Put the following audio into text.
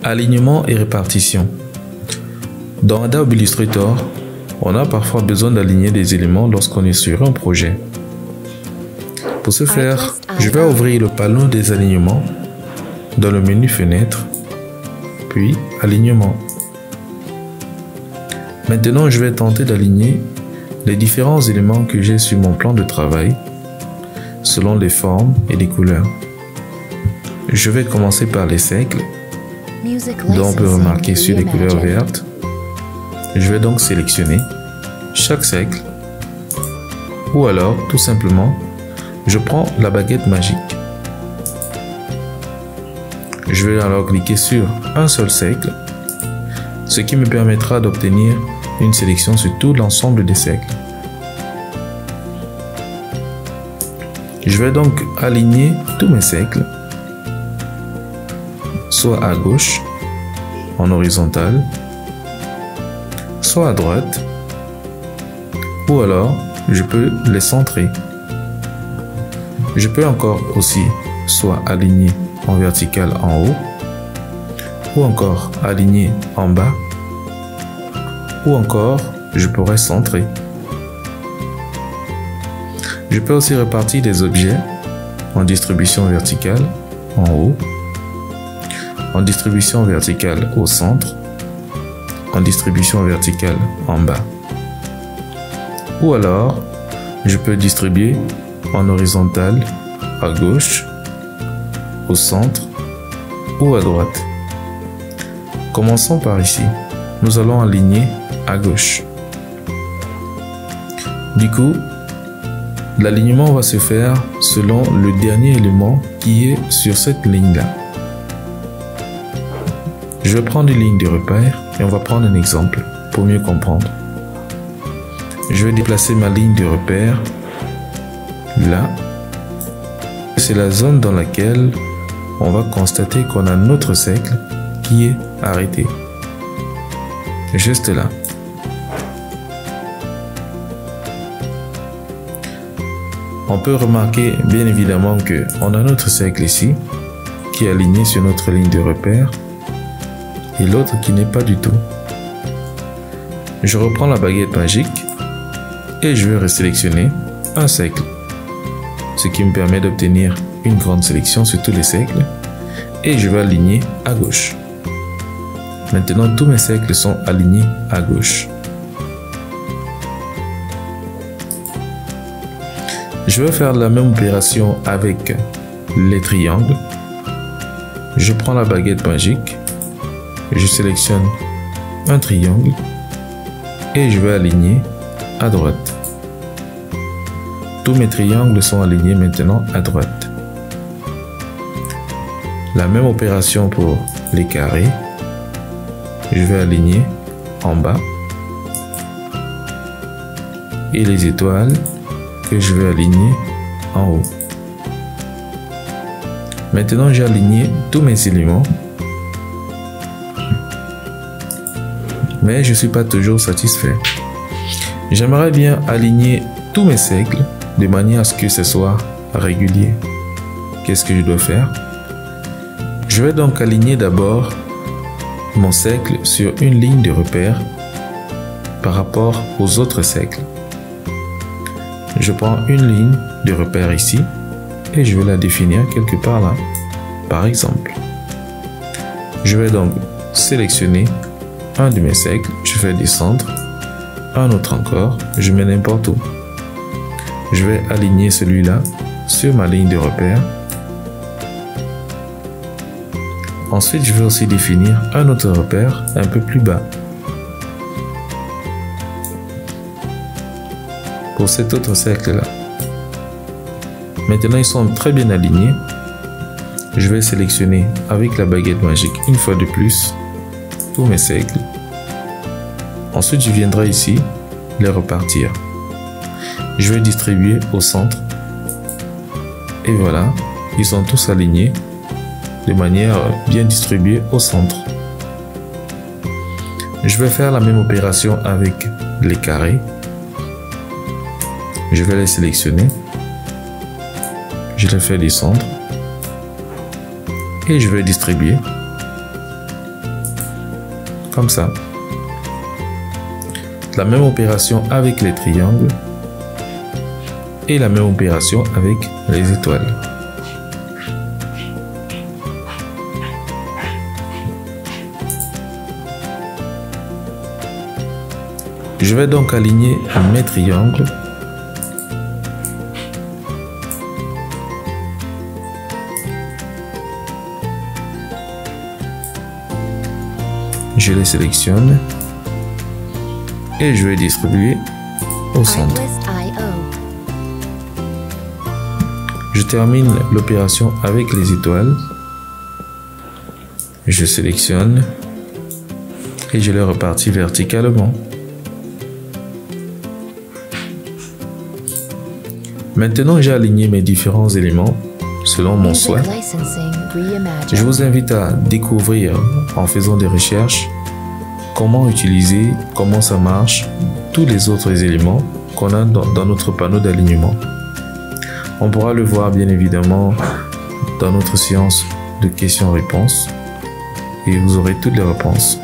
Alignement et répartition. Dans Adobe Illustrator, on a parfois besoin d'aligner des éléments lorsqu'on est sur un projet. Pour ce faire, je vais ouvrir le panneau des alignements dans le menu Fenêtre, puis Alignement. Maintenant, je vais tenter d'aligner les différents éléments que j'ai sur mon plan de travail selon les formes et les couleurs. Je vais commencer par les cercles, dont on peut remarquer sur les couleurs vertes. Je vais donc sélectionner chaque cercle, ou alors tout simplement je prends la baguette magique. Je vais alors cliquer sur un seul cercle, ce qui me permettra d'obtenir une sélection sur tout l'ensemble des cercles. Je vais donc aligner tous mes cercles, soit à gauche, en horizontal, soit à droite, ou alors je peux les centrer. Je peux encore aussi soit aligner en vertical en haut, ou encore aligner en bas, ou encore je pourrais centrer. Je peux aussi répartir des objets en distribution verticale en haut, en distribution verticale au centre, en distribution verticale en bas. Ou alors, je peux distribuer en horizontal à gauche, au centre ou à droite. Commençons par ici. Nous allons aligner à gauche. Du coup, l'alignement va se faire selon le dernier élément qui est sur cette ligne-là. Je vais prendre une ligne de repère et on va prendre un exemple pour mieux comprendre. Je vais déplacer ma ligne de repère là. C'est la zone dans laquelle on va constater qu'on a notre cercle qui est arrêté. Juste là. On peut remarquer bien évidemment qu'on a notre cercle ici qui est aligné sur notre ligne de repère et l'autre qui n'est pas du tout. Je reprends la baguette magique et je vais resélectionner un cercle, ce qui me permet d'obtenir une grande sélection sur tous les cercles et je vais aligner à gauche. Maintenant, tous mes cercles sont alignés à gauche. Je vais faire la même opération avec les triangles. Je prends la baguette magique, je sélectionne un triangle et je vais aligner à droite. Tous mes triangles sont alignés maintenant à droite. La même opération pour les carrés. Je vais aligner en bas et les étoiles que je vais aligner en haut. Maintenant, j'ai aligné tous mes éléments, mais je ne suis pas toujours satisfait. J'aimerais bien aligner tous mes cercles de manière à ce que ce soit régulier. Qu'est-ce que je dois faire? Je vais donc aligner d'abord mon cercle sur une ligne de repère par rapport aux autres cercles. Je prends une ligne de repère ici et je vais la définir quelque part là, par exemple. Je vais donc sélectionner un de mes cercles, je fais descendre, un autre encore, je mets n'importe où. Je vais aligner celui-là sur ma ligne de repère. Ensuite, je vais aussi définir un autre repère un peu plus bas. Pour cet autre cercle-là. Maintenant, ils sont très bien alignés. Je vais sélectionner avec la baguette magique une fois de plus tous mes cercles. Ensuite, je viendrai ici les repartir. Je vais distribuer au centre. Et voilà, ils sont tous alignés de manière bien distribuée au centre. Je vais faire la même opération avec les carrés. Je vais les sélectionner. Je les fais descendre. Et je vais distribuer comme ça. La même opération avec les triangles et la même opération avec les étoiles. Je vais donc aligner mes triangles. Je les sélectionne et je vais distribuer au centre. Je termine l'opération avec les étoiles. Je sélectionne et je les repartis verticalement. Maintenant, j'ai aligné mes différents éléments selon mon souhait. Je vous invite à découvrir en faisant des recherches comment utiliser, comment ça marche, tous les autres éléments qu'on a dans notre panneau d'alignement. On pourra le voir bien évidemment dans notre séance de questions-réponses et vous aurez toutes les réponses.